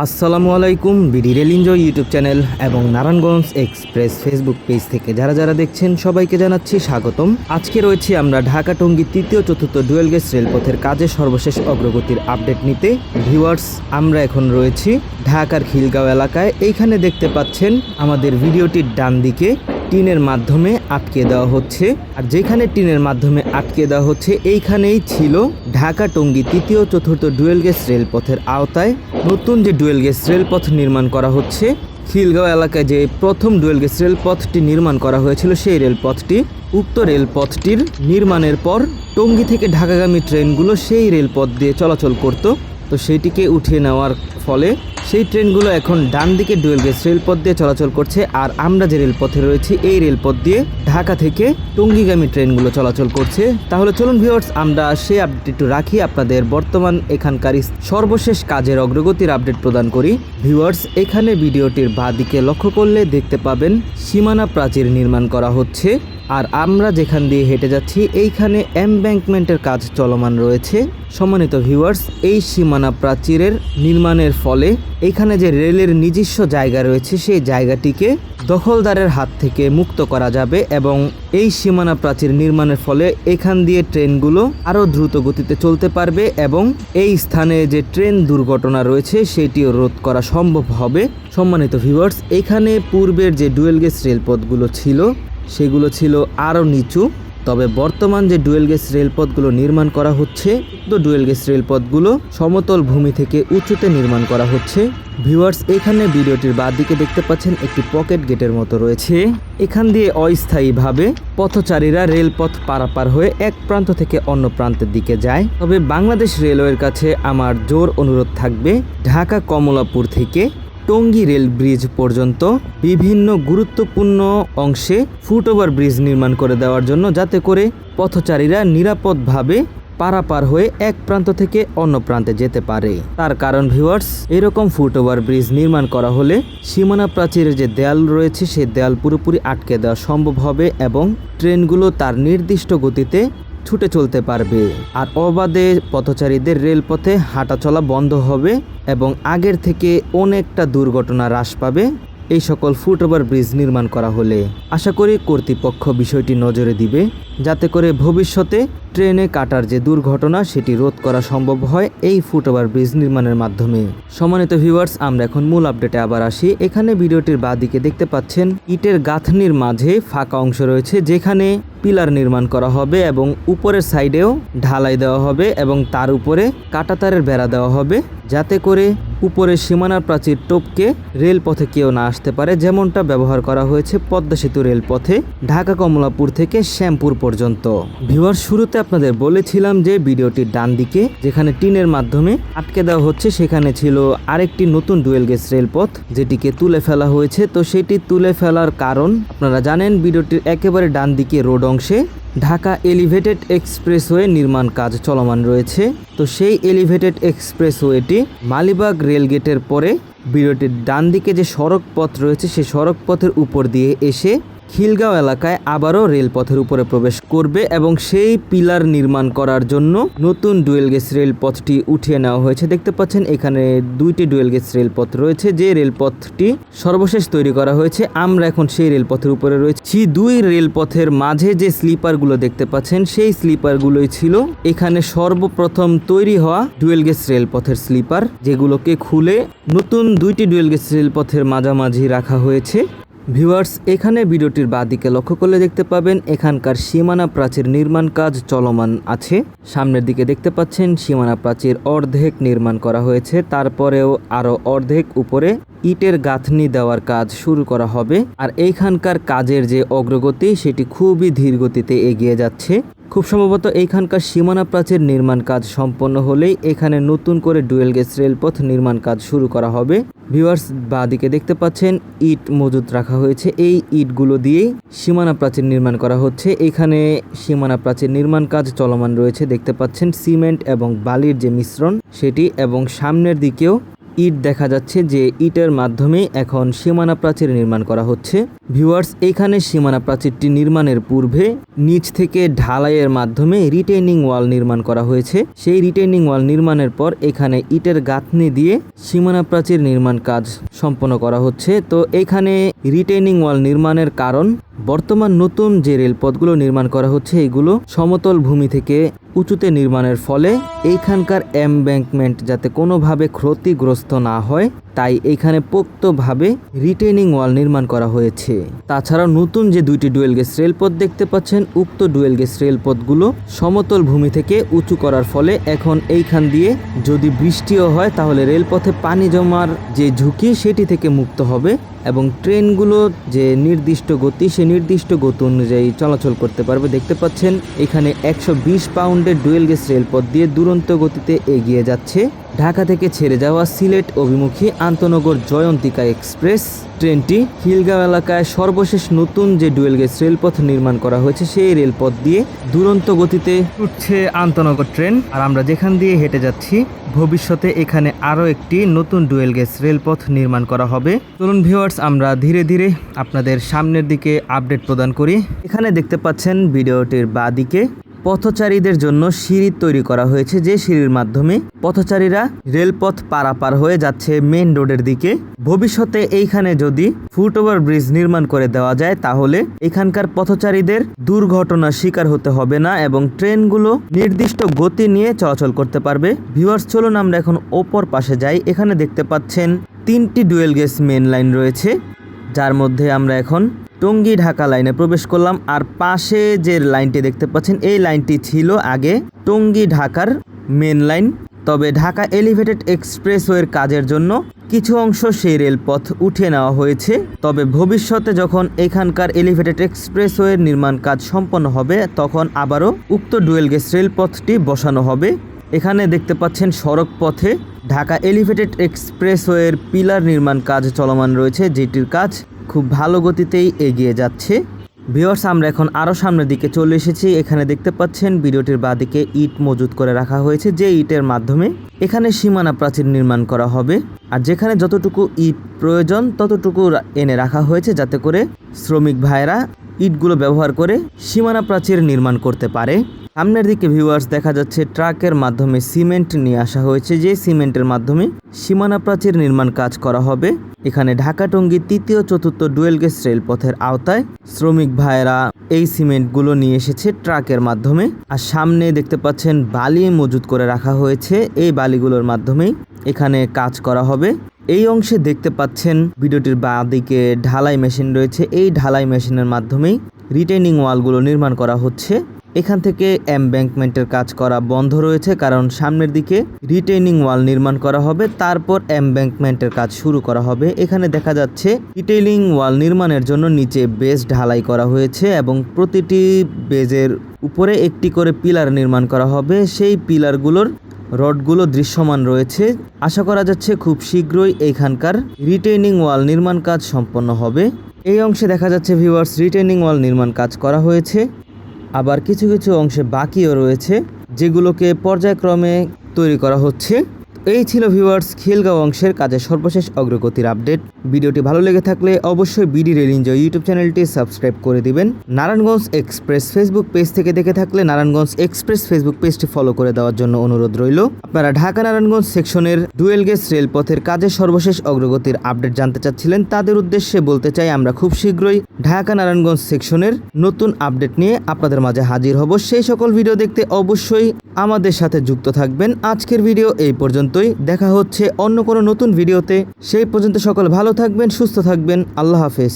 আসসালামু আলাইকুম। BD rail enjoy YouTube channel এবং নারায়ণগঞ্জ এক্সপ্রেস ফেসবুক পেজ থেকে যারা দেখছেন সবাইকে জানাচ্ছি স্বাগতম। আজকে রয়েছি আমরা ঢাকা টঙ্গী তৃতীয় চতুর্থ ডুয়েল গেজ রেলপথের কাজের সর্বশেষ অগ্রগতির আপডেট নিতে। ভিউয়ার্স, আমরা এখন রয়েছি ঢাকার খিলগাঁও এলাকায়। এইখানে দেখতে পাচ্ছেন আমাদের ভিডিওটির ডান দিকে টিনের মাধ্যমে আটকে দেওয়া হচ্ছে, আর যেখানে টিনের মাধ্যমে আটকে দেওয়া হচ্ছে এইখানেই ছিল ঢাকা টঙ্গী তৃতীয় চতুর্থ ডুয়েল গেজ রেলপথের আওতায় নতুন যে ডুয়েল গেজ রেলপথ নির্মাণ করা হচ্ছে। খিলগাঁও এলাকায় যে প্রথম ডুয়েল গেজ রেলপথটি নির্মাণ করা হয়েছিল সেই রেলপথটি, উক্ত রেলপথটির নির্মাণের পর টঙ্গী থেকে ঢাকাগামী ট্রেনগুলো সেই রেলপথ দিয়ে চলাচল করত। তো সেইটিকে উঠিয়ে নেওয়ার ফলে সেই ট্রেনগুলো এখন ডান দিকে ডুয়েল গেজ রেলপথ দিয়ে চলাচল করছে, আর আমরা যে রেলপথে রয়েছি এই রেলপথ দিয়ে ঢাকা থেকে টঙ্গীগামী ট্রেনগুলো চলাচল করছে। তাহলে চলুন ভিউয়ার্স, আমরা সেই আপডেট একটু রাখি, আপনাদের বর্তমান এখানকার সর্বশেষ কাজের অগ্রগতির আপডেট প্রদান করি। ভিউয়ার্স, এখানে ভিডিওটির বাঁ দিকে লক্ষ্য করলে দেখতে পাবেন সীমানা প্রাচীর নির্মাণ করা হচ্ছে, আর আমরা যেখান দিয়ে হেঁটে যাচ্ছি এইখানে এমব্যাঙ্কমেন্টের কাজ চলমান রয়েছে। সম্মানিত ভিউয়ার্স, এই সীমানা প্রাচীরের নির্মাণের ফলে এখানে যে রেলের নিজস্ব জায়গা রয়েছে সেই জায়গাটিকে দখলদারের হাত থেকে মুক্ত করা যাবে, এবং এই সীমানা প্রাচীর নির্মাণের ফলে এখান দিয়ে ট্রেনগুলো আরও দ্রুত গতিতে চলতে পারবে, এবং এই স্থানে যে ট্রেন দুর্ঘটনা রয়েছে সেটিও রোধ করা সম্ভব হবে। সম্মানিত ভিউয়ার্স, এখানে পূর্বের যে ডুয়েল গেজ রেলপথগুলো ছিল সেগুলো ছিল আরও নিচু, তবে বর্তমান যে ডুয়েল গেজ রেলপথগুলো নির্মাণ করা হচ্ছে তো ডুয়েল গেজ রেলপথগুলো সমতল ভূমি থেকে উঁচুতে নির্মাণ করা হচ্ছে। ভিউয়ার্স, এখানে ভিডিওটির বাঁ দিকে দেখতে পাচ্ছেন একটি পকেট গেটের মতো রয়েছে। এখান দিয়ে অস্থায়ীভাবে পথচারীরা রেলপথ পারাপার হয়ে এক প্রান্ত থেকে অন্য প্রান্তের দিকে যায়। তবে বাংলাদেশ রেলওয়ের কাছে আমার জোর অনুরোধ থাকবে, ঢাকা কমলাপুর থেকে টঙ্গী রেল ব্রিজ পর্যন্ত বিভিন্ন গুরুত্বপূর্ণ অংশে ফুটওভার ব্রিজ নির্মাণ করে দেওয়ার জন্য, যাতে করে পথচারীরা নিরাপদভাবে পারাপার হয়ে এক প্রান্ত থেকে অন্য প্রান্তে যেতে পারে। তার কারণ ভিউয়ার্স, এরকম ফুটওভার ব্রিজ নির্মাণ করা হলে সীমানা প্রাচীরের যে দেয়াল রয়েছে সেই দেয়াল পুরোপুরি আটকে দেওয়া সম্ভব হবে, এবং ট্রেনগুলো তার নির্দিষ্ট গতিতে ছুটে চলতে পারবে, আর অবাধে পথচারীদের রেলপথে হাঁটা চলা বন্ধ হবে, এবং আগের থেকে অনেকটা দুর্ঘটনা হ্রাস পাবে এই সকল ফুটওভার ব্রিজ নির্মাণ করা হলে। আশা করি কর্তৃপক্ষ বিষয়টি নজরে দিবে, যাতে করে ভবিষ্যতে ট্রেনে কাটার যে দুর্ঘটনা সেটি রোধ করা সম্ভব হয় এই ফুটওভার ব্রিজ নির্মাণের মাধ্যমে। সম্মানিত ভিউয়ার্স, আমরা এখন মূল আপডেটে আবার আসি। এখানে ভিডিওটির বাঁ দিকে দেখতে পাচ্ছেন ইটের গাঁথনির মাঝে ফাঁকা অংশ রয়েছে, যেখানে পিলার নির্মাণ করা হবে এবং উপরের সাইডেও ঢালাই দেওয়া হবে, এবং তার উপরে কাঁটাতারের বেড়া দেওয়া হবে, যাতে করে উপরে সীমানার প্রাচীর টপকে রেলপথে কেউ না আসতে পারে, যেমনটা ব্যবহার করা হয়েছে পদ্মা সেতু রেলপথে ঢাকা কমলাপুর থেকে শ্যামপুর পর্যন্ত। ভিউয়ার, শুরুতে আপনাদের বলেছিলাম যে ভিডিওটির ডান দিকে যেখানে টিনের মাধ্যমে আটকে দেওয়া হচ্ছে সেখানে ছিল আরেকটি নতুন ডুয়েল গেজ রেলপথ, যেটিকে তুলে ফেলা হয়েছে। তো সেটি তুলে ফেলার কারণ আপনারা জানেন, ভিডিওটির একেবারে ডান দিকে রোড অংশে ঢাকা এলিভেটেড এক্সপ্রেসওয়ে নির্মাণ কাজ চলমান রয়েছে। তো সেই এলিভেটেড এক্সপ্রেসওয়েটি মালিবাগ রেলগেটের পরে ভিডিওটির ডান দিকে যে সড়ক পথ রয়েছে সেই সড়ক পথের উপর দিয়ে এসে খিলগাঁও এলাকায় আবারও রেলপথের উপরে প্রবেশ করবে, এবং সেই পিলার নির্মাণ করার জন্য নতুন ডুয়েল গেজ রেলপথটি উঠিয়ে নেওয়া হয়েছে। দেখতে পাচ্ছেন এখানে দুইটি ডুয়েল গেজ রেলপথ রয়েছে, যে রেলপথটি সর্বশেষ তৈরি করা হয়েছে। আমরা এখন সেই রেলপথের উপরে রয়েছি। দুই রেলপথের মাঝে যে স্লিপারগুলো দেখতে পাচ্ছেন সেই স্লিপারগুলোই ছিল এখানে সর্বপ্রথম তৈরি হওয়া ডুয়েল গেজ রেলপথের স্লিপার, যেগুলোকে খুলে নতুন দুইটি ডুয়েল গেজ রেলপথের মাঝামাঝি রাখা হয়েছে। ভিউয়ার্স, এখানে ভিডিওটির বাঁ দিকে লক্ষ্য করলে দেখতে পাবেন এখানকার সীমানা প্রাচীর নির্মাণ কাজ চলমান আছে। সামনের দিকে দেখতে পাচ্ছেন সীমানা প্রাচীর অর্ধেক নির্মাণ করা হয়েছে, তারপরেও আরও অর্ধেক উপরে ইটের গাঁথনি দেওয়ার কাজ শুরু করা হবে। আর এইখানকার কাজের যে অগ্রগতি সেটি খুবই ধীর গতিতে এগিয়ে যাচ্ছে। খুব সম্ভবত এইখানকার সীমানা প্রাচীর নির্মাণ কাজ সম্পন্ন হলেই এখানে নতুন করে ডুয়েল গেজ রেলপথ নির্মাণ কাজ শুরু করা হবে। ভিউয়ার্স, বাঁ দিকে দেখতে পাচ্ছেন ইট মজুত রাখা হয়েছে, এই ইটগুলো দিয়েই সীমানা প্রাচীর নির্মাণ করা হচ্ছে। এখানে সীমানা প্রাচীর নির্মাণ কাজ চলমান রয়েছে, দেখতে পাচ্ছেন সিমেন্ট এবং বালির যে মিশ্রণ সেটি, এবং সামনের দিকেও ইট দেখা যাচ্ছে, যে ইটের মাধ্যমে এখন সীমানা প্রাচীর নির্মাণ করা হচ্ছে। ভিউয়ার্স, এইখানে সীমানা প্রাচীরটি নির্মাণের পূর্বে নিচ থেকে ঢালাইয়ের মাধ্যমে রিটেইনিং ওয়াল নির্মাণ করা হয়েছে। সেই রিটেইনিং ওয়াল নির্মাণের পর এখানে ইটের গাঁথনি দিয়ে সীমানা প্রাচীর নির্মাণ কাজ সম্পন্ন করা হচ্ছে। তো এখানে রিটেইনিং ওয়াল নির্মাণের কারণ বর্তমান নতুন যে রেলপথগুলো নির্মাণ করা হচ্ছে এগুলো সমতল ভূমি থেকে উঁচুতে নির্মাণের ফলে এইখানকার এমব্যাঙ্কমেন্ট যাতে কোনোভাবে ক্ষতিগ্রস্ত না হয় তাই এখানে পোক্তভাবে রিটেইনিং ওয়াল নির্মাণ করা হয়েছে। তাছাড়াও নতুন যে দুইটি ডুয়েল গেজ রেলপথ দেখতে পাচ্ছেন, উক্ত ডুয়েল গেজ রেলপথগুলো সমতল ভূমি থেকে উঁচু করার ফলে এখন এইখান দিয়ে যদি বৃষ্টিও হয় তাহলে রেলপথে পানি জমার যে ঝুঁকি সেটি থেকে মুক্ত হবে এবং ট্রেনগুলো যে নির্দিষ্ট গতি সে নির্দিষ্ট গতি অনুযায়ী চলাচল করতে পারবে। দেখতে পাচ্ছেন এখানে 120 পাউন্ডের ডুয়েল গেজ রেলপথ দিয়ে দুরন্ত গতিতে এগিয়ে যাচ্ছে ঢাকা থেকে ছেড়ে যাওয়া সিলেট অভিমুখী আন্তনগর জয়ন্তিকা এক্সপ্রেস ট্রেনটি খিলগাঁও এলাকায় সর্বশেষ নতুন যে ডুয়েল গেজ রেলপথ নির্মাণ করা হয়েছে সেই রেলপথ দিয়ে দুরন্ত গতিতে উঠছে আন্তনগর ট্রেন। আর আমরা যেখান দিয়ে হেঁটে যাচ্ছি ভবিষ্যতে এখানে আরও একটি নতুন ডুয়েল গেজ রেলপথ নির্মাণ করা হবে। চলুন ভিউয়ার্স, আমরা ধীরে ধীরে আপনাদের সামনের দিকে আপডেট প্রদান করি। এখানে দেখতে পাচ্ছেন ভিডিওটির বাঁদিকে পথচারীদের জন্য সিঁড়ি তৈরি করা হয়েছে, যে সিঁড়ির মাধ্যমে পথচারীরা রেলপথ পারাপার হয়ে যাচ্ছে মেইন রোডের দিকে। ভবিষ্যতে এইখানে যদি ফুটওভার ব্রিজ নির্মাণ করে দেওয়া যায় তাহলে এখানকার পথচারীদের দুর্ঘটনার শিকার হতে হবে না এবং ট্রেনগুলো নির্দিষ্ট গতি নিয়ে চলাচল করতে পারবে। ভিউয়ার্স, চলুন আমরা এখন ওপর পাশে যাই। এখানে দেখতে পাচ্ছেন 3টি ডুয়েল গেজ মেন লাইন রয়েছে, যার মধ্যে আমরা এখন টঙ্গী ঢাকা লাইনে প্রবেশ করলাম। আর পাশে যে লাইনটি দেখতে পাচ্ছেন এই লাইনটি ছিল আগে টঙ্গী ঢাকার মেন লাইন, তবে ঢাকা এলিভেটেড এক্সপ্রেসওয়ের কাজের জন্য কিছু অংশ সেই রেলপথ উঠিয়ে নেওয়া হয়েছে। তবে ভবিষ্যতে যখন এখানকার এলিভেটেড এক্সপ্রেসওয়ের নির্মাণ কাজ সম্পন্ন হবে তখন আবারও উক্ত ডুয়েল গেজ রেলপথটি বসানো হবে। এখানে দেখতে পাচ্ছেন সড়ক পথে ঢাকা এলিভেটেড এক্সপ্রেসওয়ের পিলার নির্মাণ কাজ চলমান রয়েছে, যেটির কাজ খুব ভালো গতিতেই এগিয়ে যাচ্ছে। ভিউয়ার্স, আমরা এখন আরও সামনের দিকে চলে এসেছি। এখানে দেখতে পাচ্ছেন ভিডিওটির বাঁদিকে ইট মজুত করে রাখা হয়েছে, যে ইটের মাধ্যমে এখানে সীমানা প্রাচীর নির্মাণ করা হবে। আর যেখানে যতটুকু ইট প্রয়োজন ততটুকু এনে রাখা হয়েছে যাতে করে শ্রমিক ভাইরা ইটগুলো ব্যবহার করে সীমানা প্রাচীর নির্মাণ করতে পারে। সামনের দিকে ভিউয়ার্স দেখা যাচ্ছে ট্রাকের মাধ্যমে সিমেন্ট নিয়ে আসা হয়েছে, যে সিমেন্টের মাধ্যমে সীমানা প্রাচীর নির্মাণ কাজ করা হবে। এখানে ঢাকা টঙ্গী 3য় 4র্থ ডুয়েল গেজ রেলপথের আওতায় শ্রমিক ভাইয়েরা এই সিমেন্টগুলো নিয়ে এসেছে ট্রাকের মাধ্যমে। আর সামনে দেখতে পাচ্ছেন বালি মজুত করে রাখা হয়েছে, এই বালিগুলোর মাধ্যমেই এখানে কাজ করা হবে। এই অংশে দেখতে পাচ্ছেন ভিডিওটির বাঁদিকে ঢালাই মেশিন রয়েছে, এই ঢালাই মেশিনের মাধ্যমেই রিটেইনিং ওয়ালগুলো নির্মাণ করা হচ্ছে। এখান থেকে এমব্যাঙ্কমেন্টের কাজ করা বন্ধ রয়েছে কারণ সামনের দিকে রিটেইনিং ওয়াল নির্মাণ করা হবে, তারপর এমব্যাঙ্কমেন্টের কাজ শুরু করা হবে। এখানে দেখা যাচ্ছে রিটেইনিং ওয়াল নির্মাণের জন্য নিচে বেজ ঢালাই করা হয়েছে এবং প্রতিটি বেজের উপরে একটি করে পিলার নির্মাণ করা হবে। সেই পিলারগুলোর রডগুলো দৃশ্যমান রয়েছে। আশা করা যাচ্ছে খুব শীঘ্রই এইখানকার রিটেইনিং ওয়াল নির্মাণ কাজ সম্পন্ন হবে। এই অংশে দেখা যাচ্ছে ভিউয়ার্স রিটেইনিং ওয়াল নির্মাণ কাজ করা হয়েছে, আবার কিছু কিছু অংশে বাকিও রয়েছে যেগুলোকে পর্যায়ক্রমে তৈরি করা হচ্ছে। এই ছিল ভিউয়ার্স খিলগাঁও অংশের কাজের সর্বশেষ অগ্রগতির আপডেট। ভিডিওটি ভালো লেগে থাকলে অবশ্যই বিডি রেল এনজয় ইউটিউব চ্যানেলটি সাবস্ক্রাইব করে দিবেন। নারায়ণগঞ্জ এক্সপ্রেস ফেসবুক পেজ থেকে দেখে থাকলে নারায়ণগঞ্জ এক্সপ্রেস ফেসবুক পেজটি ফলো করে দেওয়ার জন্য অনুরোধ রইল। আপনারা ঢাকা নারায়ণগঞ্জ সেকশনের ডুয়েল গেজ রেলপথের কাজের সর্বশেষ অগ্রগতির আপডেট জানতে চাচ্ছিলেন, তাদের উদ্দেশ্যে বলতে চাই আমরা খুব শীঘ্রই ঢাকা নারায়ণগঞ্জ সেকশনের নতুন আপডেট নিয়ে আপনাদের মাঝে হাজির হব। সেই সকল ভিডিও দেখতে অবশ্যই আমাদের সাথে যুক্ত থাকবেন। আজকের ভিডিও এই পর্যন্তই, দেখা হচ্ছে অন্য কোনো নতুন ভিডিওতে। সেই পর্যন্ত সকল ভালো থাকবেন, সুস্থ থাকবেন। আল্লাহ হাফেজ।